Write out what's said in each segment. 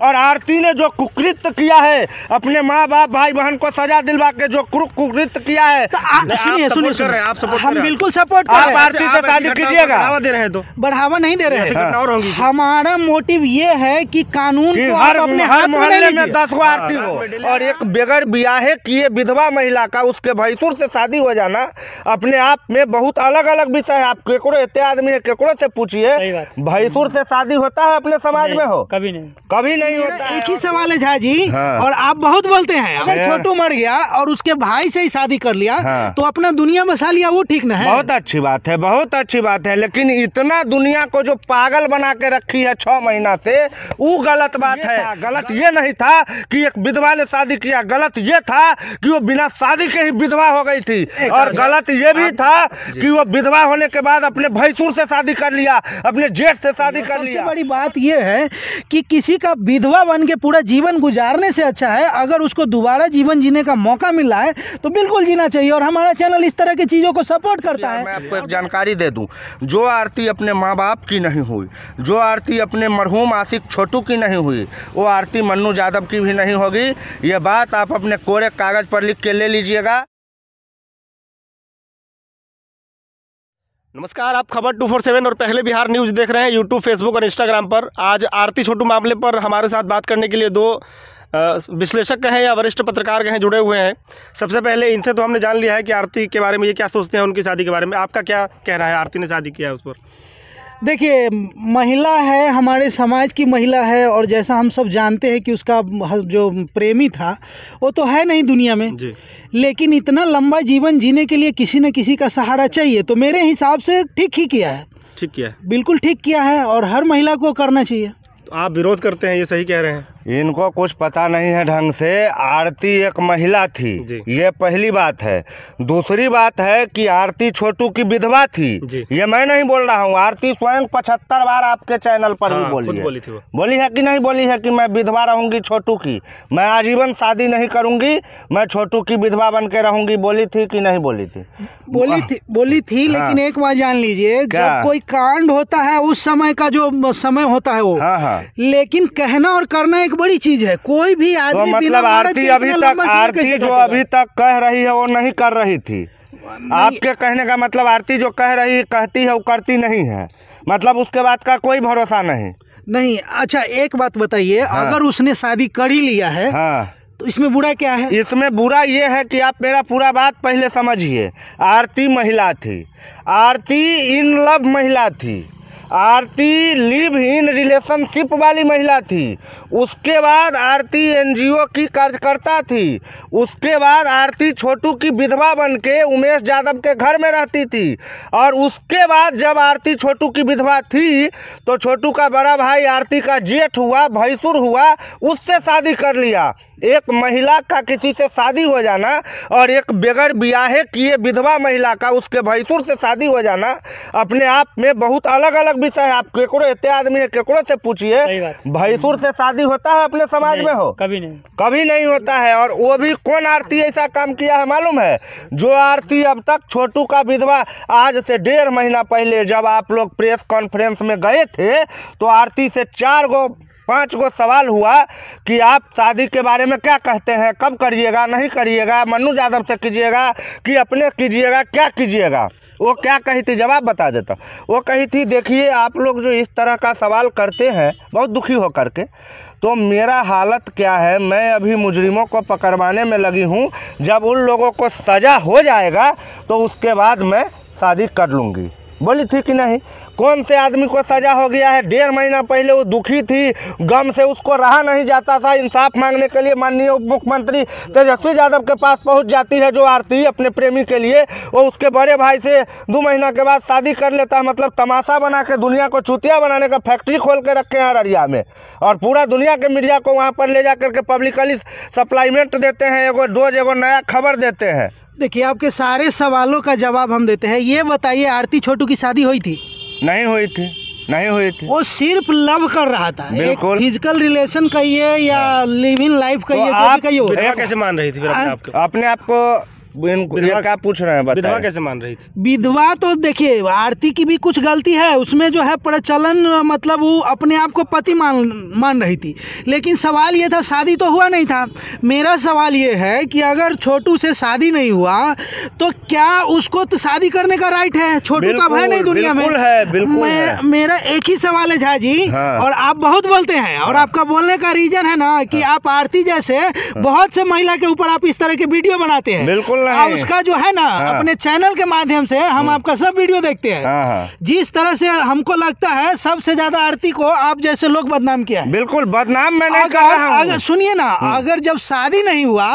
और आरती ने जो कुकृत्य किया है, अपने माँ बाप भाई बहन को सजा दिलवा के जो कुकृत्य किया है, सुनिए आप सपोर्ट हम बिल्कुल सपोर्ट कर रहे हैं। आप आरती से शादी कीजिएगा? बढ़ावा दे रहे हैं तो बढ़ावा नहीं दे रहे हैं। हमारा मोटिव ये है कि कानून को हर अपने हर हाथ में मोहल्ले ले में लीजिए। 10 गो आरती हो, और एक बगैर ब्याहे किए विधवा महिला का उसके भैंसुर से शादी हो जाना अपने आप में बहुत अलग अलग विषय है। आप केकरो इतने आदमी है, केकरो से पूछिए भैंसुर से शादी होता है अपने समाज में? हो कभी नहीं, कभी नहीं होता। एक ही सवाल है झा जी, हाँ। और आप बहुत बोलते हैं, अगर छोटू मर गया और उसके भाई से ही शादी कर लिया, हाँ। तो अपना दुनिया बसा लिया, वो ठीक ना है? बहुत अच्छी बात है, बहुत अच्छी बात है, लेकिन इतना दुनिया को जो पागल बना के रखी है 6 महीना से, वो गलत बात है। गलत ये नहीं था कि एक विधवा ने शादी किया, गलत ये था कि वो बिना शादी के ही विधवा हो गई थी, और गलत ये भी था कि वो विधवा होने के बाद अपने भैंसुर से शादी कर लिया, अपने जेठ से शादी कर लिया। सबसे बड़ी बात ये है कि किसी का विधवा बन के पूरा जीवन गुजारने से अच्छा है अगर उसको दोबारा जीवन जीने का मौका मिल रहा है तो बिल्कुल जीना चाहिए, और हमारा चैनल इस तरह की चीज़ों को सपोर्ट करता है। मैं आपको एक जानकारी दे दूं, जो आरती अपने माँ बाप की नहीं हुई, जो आरती अपने मरहूम आशिक छोटू की नहीं हुई, वो आरती मन्नू यादव की भी नहीं होगी। ये बात आप अपने कोरे कागज पर लिख के ले लीजिएगा। नमस्कार, आप खबर 247 और पहले बिहार न्यूज़ देख रहे हैं यूट्यूब, फेसबुक और इंस्टाग्राम पर। आज आरती छोटू मामले पर हमारे साथ बात करने के लिए 2 विश्लेषक कहें या वरिष्ठ पत्रकार कहें जुड़े हुए हैं। सबसे पहले इनसे तो हमने जान लिया है कि आरती के बारे में ये क्या सोचते हैं, उनकी शादी के बारे में आपका क्या कहना है? आरती ने शादी किया है उस पर? देखिए, महिला है, हमारे समाज की महिला है, और जैसा हम सब जानते हैं कि उसका जो प्रेमी था वो तो है नहीं दुनिया में जी, लेकिन इतना लंबा जीवन जीने के लिए किसी न किसी का सहारा चाहिए, तो मेरे हिसाब से ठीक ही किया है। ठीक किया है, बिल्कुल ठीक किया है, और हर महिला को करना चाहिए। तो आप विरोध करते हैं, ये सही कह रहे हैं? इनको कुछ पता नहीं है ढंग से। आरती एक महिला थी, ये पहली बात है। दूसरी बात है कि आरती छोटू की विधवा थी, ये मैं नहीं बोल रहा हूँ। आरती स्वयं 75 बार आपके चैनल पर भी बोली है कि नहीं बोली है कि मैं विधवा रहूंगी छोटू की, मैं आजीवन शादी नहीं करूंगी, मैं छोटू की विधवा बन के रहूंगी। बोली थी कि नहीं बोली थी? बोली थी, लेकिन एक बात जान लीजिए, जब कोई कांड होता है उस समय का जो समय होता है वो, लेकिन कहना और करना एक बड़ी चीज है। कोई भी आदमी तो मतलब आरती अभी तक कह रही है वो नहीं कर रही थी। आपके कहने का मतलब आरती जो कहती है वो करती नहीं है, मतलब उसके बाद का कोई भरोसा नहीं। अच्छा, एक बात बताइए, अगर उसने शादी कर ही लिया है तो इसमें बुरा क्या है? इसमें बुरा ये है कि आप मेरा पूरा बात पहले समझिए। आरती महिला थी, आरती इन लव महिला थी, आरती लिव इन रिलेशनशिप वाली महिला थी। उसके बाद आरती एनजीओ की कार्यकर्ता थी। उसके बाद आरती छोटू की विधवा बन के उमेश यादव के घर में रहती थी। और उसके बाद जब आरती छोटू की विधवा थी तो छोटू का बड़ा भाई आरती का जेठ हुआ, भैंसुर हुआ, उससे शादी कर लिया। एक महिला का किसी से शादी हो जाना और एक बगैर ब्याहे किए विधवा महिला का उसके भैंसुर से शादी हो जाना अपने आप में बहुत अलग अलग विषय है। आप केकरो इतने आदमी है, केकरो से पूछिए भैंसुर से शादी होता है अपने समाज में? हो कभी नहीं, कभी नहीं होता है। और वो भी कौन आरती ऐसा काम किया है मालूम है? जो आरती अब तक छोटू का विधवा, आज से 1.5 महीना पहले जब आप लोग प्रेस कॉन्फ्रेंस में गए थे तो आरती से 5 गो सवाल हुआ कि आप शादी के बारे में क्या कहते हैं, कब करिएगा, नहीं करिएगा, मन्नू यादव से कीजिएगा कि अपने कीजिएगा, क्या कीजिएगा? वो क्या कही थी? जवाब बता देता। वो कही थी, देखिए आप लोग जो इस तरह का सवाल करते हैं बहुत दुखी हो करके, तो मेरा हालत क्या है, मैं अभी मुजरिमों को पकड़वाने में लगी हूँ। जब उन लोगों को सज़ा हो जाएगा तो उसके बाद मैं शादी कर लूँगी। बोली थी कि नहीं? कौन से आदमी को सजा हो गया है? 1.5 महीना पहले वो दुखी थी, गम से उसको रहा नहीं जाता था। इंसाफ मांगने के लिए माननीय उप मुख्यमंत्री तेजस्वी यादव के पास पहुंच जाती है जो आरती अपने प्रेमी के लिए, वो उसके बड़े भाई से 2 महीना के बाद शादी कर लेता है। मतलब तमाशा बना के दुनिया को चूतिया बनाने का फैक्ट्री खोल के रखे हैं अररिया में, और पूरा दुनिया के मीडिया को वहाँ पर ले जा करके पब्लिकली सप्लाईमेंट देते हैं, एगो डोज, एगो नया खबर देते हैं। देखिए, आपके सारे सवालों का जवाब हम देते हैं। ये बताइए, आरती छोटू की शादी हुई थी? नहीं हुई थी, नहीं हुई थी। वो सिर्फ लव कर रहा था, बिल्कुल। फिजिकल रिलेशन कहिए या लिव इन लाइफ कहिए, तो आप कैसे मान रही थी फिर अपने आप को? अपने आप को ये क्या पूछ रहे हैं विधवा बताइए। कैसे मान रही थी? विधवा तो देखिए आरती की भी कुछ गलती है उसमें, जो है प्रचलन, मतलब वो अपने आप को पति मान रही थी। लेकिन सवाल ये था, शादी तो हुआ नहीं था। मेरा सवाल ये है कि अगर छोटू से शादी नहीं हुआ तो क्या उसको तो शादी करने का राइट है? छोटू का भाई नहीं दुनिया में। बिल्कुल है, बिल्कुल है। मेरा एक ही सवाल है झा जी, हाँ। और आप बहुत बोलते हैं, और आपका बोलने का रीजन है ना कि आप आरती जैसे बहुत से महिला के ऊपर आप इस तरह के वीडियो बनाते हैं। बिल्कुल नहीं। और उसका जो है ना अपने चैनल के माध्यम से हम आपका सब वीडियो देखते हैं। हाँ, हाँ। जिस तरह से हमको लगता है सबसे ज्यादा आरती को आप जैसे लोग बदनाम किया है। बिल्कुल बदनाम मैं नहीं कर रहा हूँ। अगर सुनिए ना, अगर जब शादी नहीं हुआ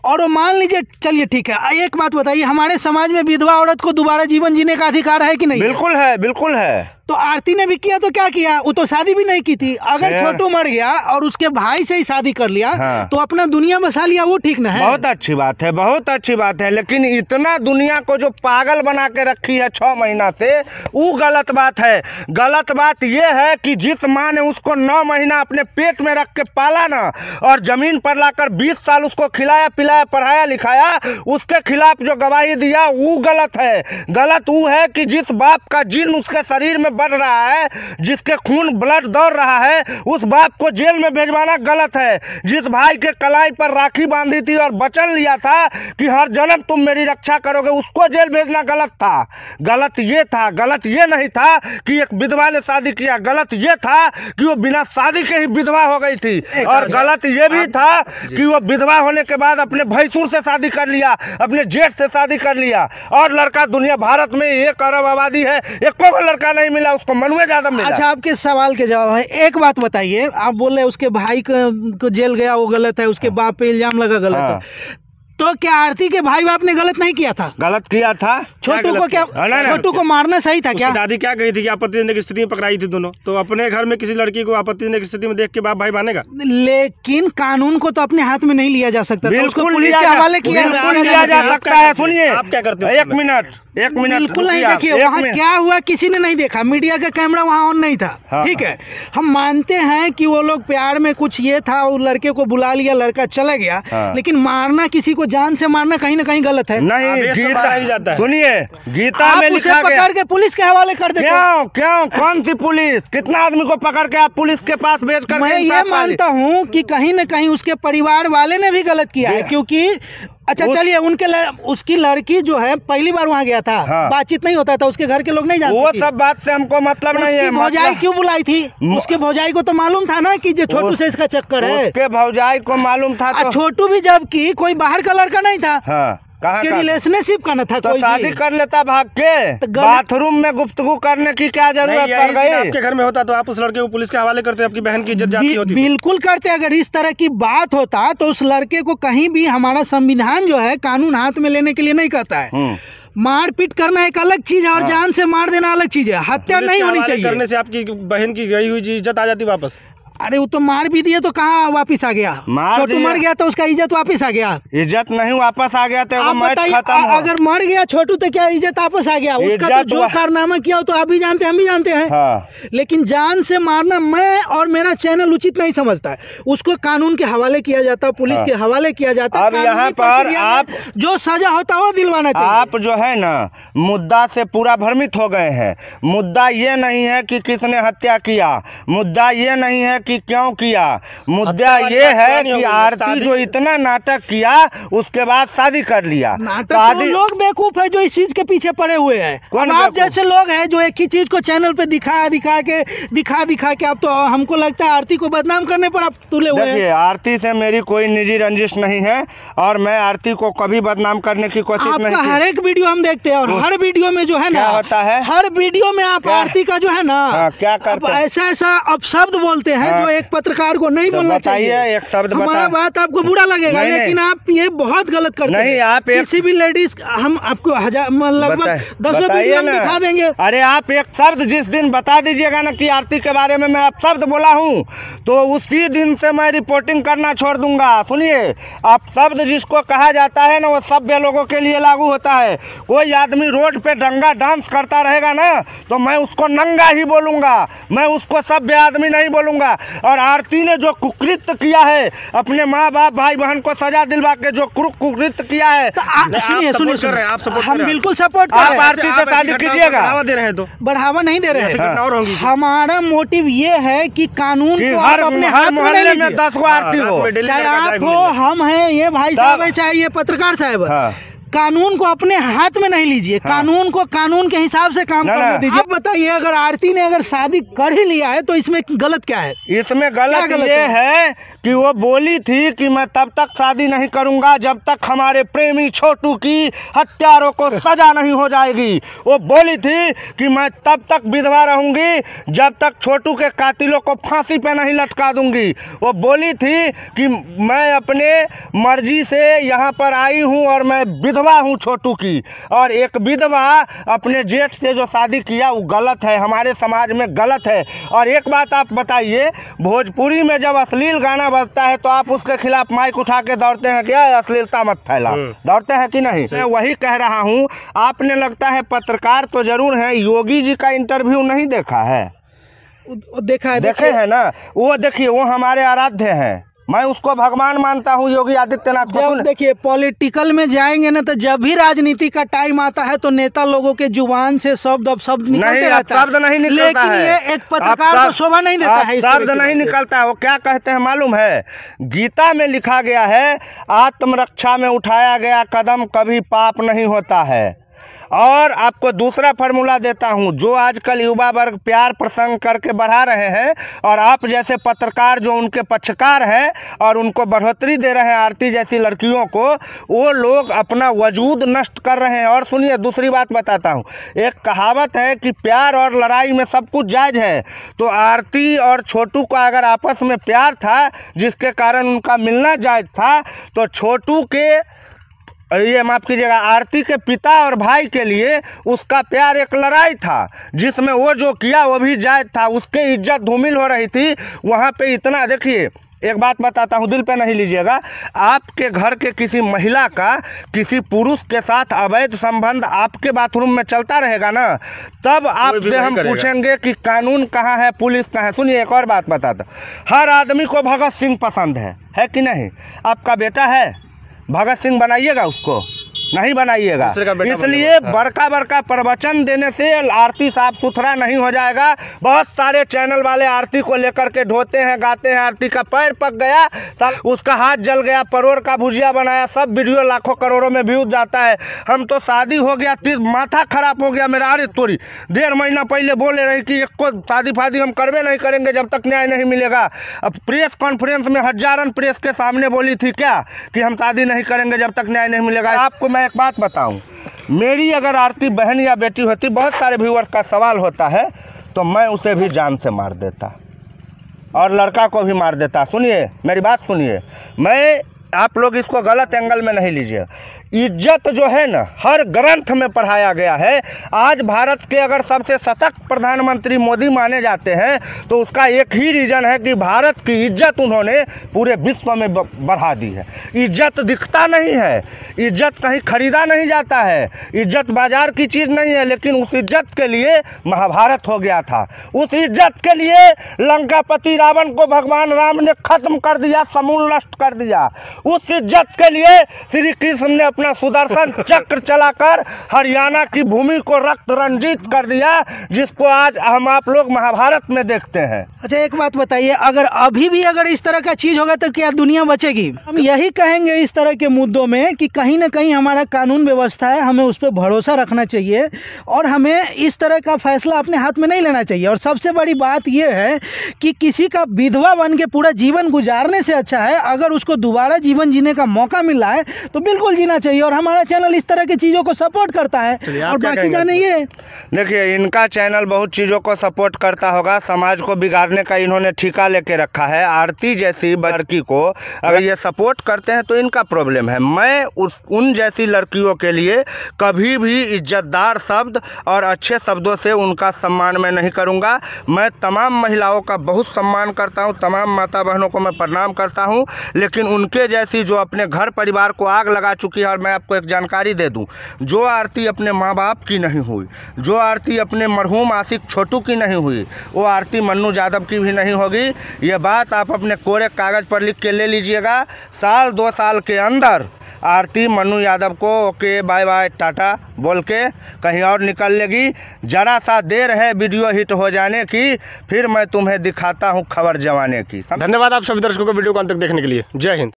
और वो मान लीजिए, चलिए ठीक है, एक बात बताइए, हमारे समाज में विधवा औरत को दोबारा जीवन जीने का अधिकार है कि नहीं? बिल्कुल है, बिल्कुल है। तो आरती ने भी किया तो क्या किया? वो तो शादी भी नहीं की थी। अगर छोटू मर गया और उसके भाई से ही शादी कर लिया, हाँ। तो अपना दुनिया बसा लिया, वो ठीक ना है? बहुत अच्छी बात है, बहुत अच्छी बात है। लेकिन इतना दुनिया को जो पागल बना के रखी है 6 महीना से, वो गलत बात है। गलत बात ये है कि जिस माँ ने उसको 9 महीना अपने पेट में रख के पाला ना, और जमीन पर लाकर 20 साल उसको खिलाया पिलाया पढ़ाया लिखाया, उसके खिलाफ जो गवाही दिया वो गलत है। गलत वो है कि जिस बाप का जिन उसके शरीर में बढ़ रहा है, जिसके खून ब्लड दौड़ रहा है, उस बाप को जेल में भेजवाना गलत है। जिस भाई के कलाई पर राखी बांधी थी और वचन लिया था कि हर जन्म तुम मेरी रक्षा करोगे, उसको जेल भेजना गलत था। गलत ये था, गलत ये नहीं था कि एक विधवा ने शादी किया, गलत ये था कि वो बिना शादी के ही विधवा हो गई थी। और गलत ये भी था कि वो विधवा होने के बाद अपने भैंसुर से शादी कर लिया, अपने जेठ से शादी कर लिया। और लड़का दुनिया भारत में 1 अरब आबादी है, एको को लड़का नहीं मिला, उसको मनुए ज्यादा मिला। अच्छा, आपके सवाल के जवाब है। एक बात बताइए, आप बोल रहे उसके भाई को जेल गया वो गलत है, उसके बाप पे इल्जाम लगा गलत है, तो क्या आरती के भाई बाप ने गलत नहीं किया था? गलत किया था। छोटू को क्या, नहीं, छोटू को मारना सही था क्या? दादी क्या कही थी कि आपत्तिजनक स्थिति में पकड़ाई थी दोनों, तो अपने घर में किसी लड़की को आपत्तिजनक स्थिति में देख के बाप भाई मानेगा? लेकिन कानून को तो अपने हाथ में नहीं लिया जा सकता, तो उसको पुलिस के हवाले किया जा सकता है। सुनिए, आप क्या करते हो? एक मिनट बिल्कुल नहीं। देखिए वहाँ क्या हुआ किसी ने नहीं देखा, मीडिया का कैमरा वहाँ ऑन नहीं था। हाँ, ठीक है, हम मानते हैं कि वो लोग प्यार में कुछ ये था, वो लड़के को बुला लिया, लड़का चला गया। हाँ। लेकिन मारना, किसी को जान से मारना कहीं ना कहीं गलत है। नहीं, गीता सुनिए, गीता आप में उसे लिखा गया। पकड़ के पुलिस के हवाले कर देते। क्यों कौन सी पुलिस? कितना आदमी को पकड़ के आप पुलिस के पास भेज कर? मैं ये मानता हूँ कि कहीं न कहीं उसके परिवार वाले ने भी गलत किया है, क्योंकि अच्छा चलिए, उसकी लड़की जो है पहली बार वहाँ गया था। हाँ। बातचीत नहीं होता था, उसके घर के लोग नहीं जानते वो थे। सब बात से हमको मतलब नहीं है। भौजाई क्यों बुलाई थी? उसके भौजाई को तो मालूम था ना कि जो छोटू से इसका चक्कर है। उसके भौजाई को मालूम था तो छोटू भी जबकि कोई बाहर का लड़का नहीं था, हाँ, कहाँ का रिलेशनशिप का न था, तो शादी कर लेता भाग के। तो बाथरूम में गुफ्तगू करने की क्या जरूरत पड़ गई? आपके घर में होता तो आप उस लड़के को पुलिस के हवाले करते, आपकी बहन की इज्जत जाती होती। बिल्कुल करते। अगर इस तरह की बात होता तो उस लड़के को कहीं भी, हमारा संविधान जो है कानून हाथ में लेने के लिए नहीं कहता है। मारपीट करना एक अलग चीज है और जान से मार देना अलग चीज है। हत्या नहीं होनी चाहिए। करने से आपकी बहन की गई हुई इज्जत आ जाती वापस। अरे वो तो मार भी दिए तो कहाँ वापिस आ गया? छोटू मर गया तो उसका इज्जत वापिस आ गया? इज्जत नहीं वापस आ गया तो मैच खत्म। अगर मर गया छोटू तो क्या इज्जत वापस आ गया? उसका तो जो कारनामा किया हो तो आप भी जानते हैं, हम भी जानते हैं। हाँ। लेकिन जान से मारना मैं और मेरा चैनल उचित नहीं समझता है। उसको कानून के हवाले किया जाता, पुलिस के हवाले किया जाता। अब यहाँ पर आप जो सजा होता है वो दिलवाना चाहिए। आप जो है ना मुद्दा से पूरा भ्रमित हो गए हैं। मुद्दा ये नहीं है कि किसने हत्या किया, मुद्दा ये नहीं है कि क्यों किया, मुद्दा ये है कि आरती जो इतना नाटक किया उसके बाद शादी कर लिया। तो लोग बेवकूफ है जो इस चीज के पीछे पड़े हुए हैं। आप जैसे लोग हैं जो एक ही चीज को चैनल पे दिखा के आप, तो हमको लगता है आरती को बदनाम करने पर आप तुले हुए हैं। देखिए, आरती से मेरी कोई निजी रंजिश नहीं है और मैं आरती को कभी बदनाम करने की कोशिश नहीं की। हर एक वीडियो हम देखते हैं और हर वीडियो में जो है ना होता है, हर वीडियो में आप आरती का जो है ना क्या करते हैं, ऐसा अपशब्द बोलते हैं जो एक पत्रकार को नहीं बोलना चाहिए। एक शब्द हमारा बात आपको बुरा लगेगा, लेकिन आप ये बहुत गलत करते हैं। नहीं, आप किसी भी लेडीज, हम आपको लगभग 10 वीडियो दिखा देंगे। अरे आप एक शब्द जिस दिन बता दीजिएगा ना कि आरती के बारे में मैं अपशब्द बोला हूँ तो उसी दिन से मैं रिपोर्टिंग करना छोड़ दूंगा। सुनिए, अपशब्द जिसको कहा जाता है ना वो सभ्य लोगों के लिए लागू होता है। कोई आदमी रोड पे दंगा डांस करता रहेगा ना तो मैं उसको नंगा ही बोलूंगा, मैं उसको सभ्य आदमी नहीं बोलूंगा। और आरती ने जो कुकृत्य किया है, अपने माँ बाप भाई बहन को सजा दिलवा के जो कुकृत्य किया है, सुनिए सुनिए सुनिए, आप सपोर्ट हम बिल्कुल सपोर्ट कर आप रहे हैं। आरती से शादी कीजिएगा। बढ़ावा दे रहे हैं तो बढ़ावा नहीं दे रहे ऐसी हैं। घटना और होंगी। हमारा मोटिव ये है कि कानून कि को हर आप अपने हर हाथ में मोहल्ले नहीं में लीजिए। 10 गो आरती हो, चाहे आप हो, हम हैं, ये भाई साहब है, चाहे ये पत्रकार साहब है। हाँ। कानून को अपने हाथ में नहीं लीजिए, कानून को कानून के हिसाब से काम करने दीजिए। आप बताइए, अगर आरती ने अगर शादी कर ही लिया है तो इसमें गलत क्या है? इसमें गलत ये है कि वो बोली थी कि मैं तब तक शादी नहीं करूंगा जब तक हमारे प्रेमी छोटू की हत्यारों को सजा नहीं हो जाएगी। वो बोली थी कि मैं तब तक विधवा रहूंगी जब तक छोटू के कातिलों को फांसी पे नहीं लटका दूंगी। वो बोली थी कि मैं अपने मर्जी से यहाँ पर आई हूँ और मैं विधवा हूँ छोटू की। और एक विधवा अपने जेठ से जो शादी किया वो गलत है, हमारे समाज में गलत है। और एक बात आप बताइए, भोजपुरी में जब अश्लील गाना बजता है तो आप उसके खिलाफ माइक उठा के दौड़ते हैं क्या? अश्लीलता मत फैला, दौड़ते हैं कि नहीं? मैं वही कह रहा हूँ, आपने लगता है पत्रकार तो जरूर है, योगी जी का इंटरव्यू नहीं देखा है? देखा है, देखे हैं ना? वो देखिए, वो हमारे आराध्य हैं, मैं उसको भगवान मानता हूँ योगी आदित्यनाथ को। जब देखिए पॉलिटिकल में जाएंगे ना, तो जब भी राजनीति का टाइम आता है तो नेता लोगों के जुबान से शब्द निकलते रहता है, शब्द नहीं निकलता लेकिन है। ये एक पत्रकार को शोभा नहीं देता है, शब्द नहीं निकलता है। वो क्या कहते हैं मालूम है? गीता में लिखा गया है, आत्मरक्षा में उठाया गया कदम कभी पाप नहीं होता है। और आपको दूसरा फार्मूला देता हूं, जो आजकल युवा वर्ग प्यार प्रसंग करके बढ़ा रहे हैं और आप जैसे पत्रकार जो उनके पक्षकार हैं और उनको बढ़ोतरी दे रहे हैं आरती जैसी लड़कियों को, वो लोग अपना वजूद नष्ट कर रहे हैं। और सुनिए, दूसरी बात बताता हूं, एक कहावत है कि प्यार और लड़ाई में सब कुछ जायज़ है। तो आरती और छोटू का अगर आपस में प्यार था जिसके कारण उनका मिलना जायज़ था, तो छोटू के, ये माफ़ कीजिएगा, आरती के पिता और भाई के लिए उसका प्यार एक लड़ाई था जिसमें वो जो किया वो भी जायज़ था। उसके इज्जत धूमिल हो रही थी वहाँ पे। इतना देखिए, एक बात बताता हूँ, दिल पे नहीं लीजिएगा, आपके घर के किसी महिला का किसी पुरुष के साथ अवैध संबंध आपके बाथरूम में चलता रहेगा ना, तब आपसे हम पूछेंगे कि कानून कहाँ है, पुलिस कहाँ है। सुनिए, एक और बात बताता, हर आदमी को भगत सिंह पसंद है कि नहीं? आपका बेटा है, भगत सिंह बनाइएगा उसको? नहीं बनाइएगा। इसलिए बड़का बड़का प्रवचन देने से आरती साफ सुथरा नहीं हो जाएगा। बहुत सारे चैनल वाले आरती को लेकर के ढोते हैं, गाते हैं, आरती का पैर पक गया, उसका हाथ जल गया, परोर का भुजिया बनाया, सब वीडियो लाखों करोड़ों में व्यूज जाता है। हम तो शादी हो गया, माथा खराब हो गया मेरा। अरे तोरी, 1.5 महीना पहले बोले रही कि एक को शादी फादी हम करवे नहीं करेंगे जब तक न्याय नहीं मिलेगा। अब प्रेस कॉन्फ्रेंस में हजारन प्रेस के सामने बोली थी क्या कि हम शादी नहीं करेंगे जब तक न्याय नहीं मिलेगा। आपको मैं एक बात बताऊं, मेरी अगर आरती बहन या बेटी होती, बहुत सारे व्यूअर्स का सवाल होता है, तो मैं उसे भी जान से मार देता और लड़का को भी मार देता। सुनिए मेरी बात सुनिए, मैं, आप लोग इसको गलत एंगल में नहीं लीजिए। इज्जत जो है ना, हर ग्रंथ में पढ़ाया गया है। आज भारत के अगर सबसे सशक्त प्रधानमंत्री मोदी माने जाते हैं तो उसका एक ही रीज़न है कि भारत की इज्जत उन्होंने पूरे विश्व में बढ़ा दी है। इज्जत दिखता नहीं है, इज्जत कहीं खरीदा नहीं जाता है, इज्जत बाजार की चीज़ नहीं है। लेकिन उस इज्जत के लिए महाभारत हो गया था, उस इज्जत के लिए लंकापति रावण को भगवान राम ने खत्म कर दिया, समूल नष्ट कर दिया। उस इज्जत के लिए श्री कृष्ण ने अपना सुदर्शन चक्र चलाकर हरियाणा की भूमि को रक्त रंजित कर दिया, जिसको आज हम आप लोग महाभारत में देखते हैं। अच्छा, एक बात बताइए, अगर अभी भी अगर इस तरह का चीज़ होगा तो क्या दुनिया बचेगी? हम यही कहेंगे इस तरह के मुद्दों में कि कहीं ना कहीं हमारा कानून व्यवस्था है, हमें उस पर भरोसा रखना चाहिए और हमें इस तरह का फैसला अपने हाथ में नहीं लेना चाहिए। और सबसे बड़ी बात यह है कि किसी का विधवा बन के पूरा जीवन गुजारने से अच्छा है अगर उसको दोबारा जीवन जीने का मौका मिल रहा है तो बिल्कुल जीना चाहिए। और हमारा चैनल इस तरह की चीज़ों को सपोर्ट करता है। और बाकी जाने ये देखिए, इनका चैनल बहुत चीज़ों को सपोर्ट करता होगा, समाज को बिगाड़ने का इन्होंने ठेका लेके रखा है। आरती जैसी लड़की को अगर ये सपोर्ट करते हैं तो इनका प्रॉब्लम है। मैं उन जैसी लड़कियों के लिए कभी भी इज्जतदार शब्द और अच्छे शब्दों से उनका सम्मान मैं नहीं करूँगा। मैं तमाम महिलाओं का बहुत सम्मान करता हूँ, तमाम माता बहनों को मैं प्रणाम करता हूँ, लेकिन उनके ऐसी जो अपने घर परिवार को आग लगा चुकी है। और मैं आपको एक जानकारी दे दूं, जो आरती अपने माँ बाप की नहीं हुई, जो आरती अपने मरहूम आशिक छोटू की नहीं हुई, वो आरती मन्नू यादव की भी नहीं होगी। ये बात आप अपने कोरे कागज़ पर लिख के ले लीजिएगा। साल 2 साल के अंदर आरती मन्नू यादव को ओके बाय बाय टाटा बोल के कहीं और निकल लेगी। जरा सा देर है वीडियो हिट हो जाने की, फिर मैं तुम्हें दिखाता हूँ खबर जमाने की। धन्यवाद आप सभी दर्शकों को वीडियो को अंत तक देखने के लिए। जय हिंद।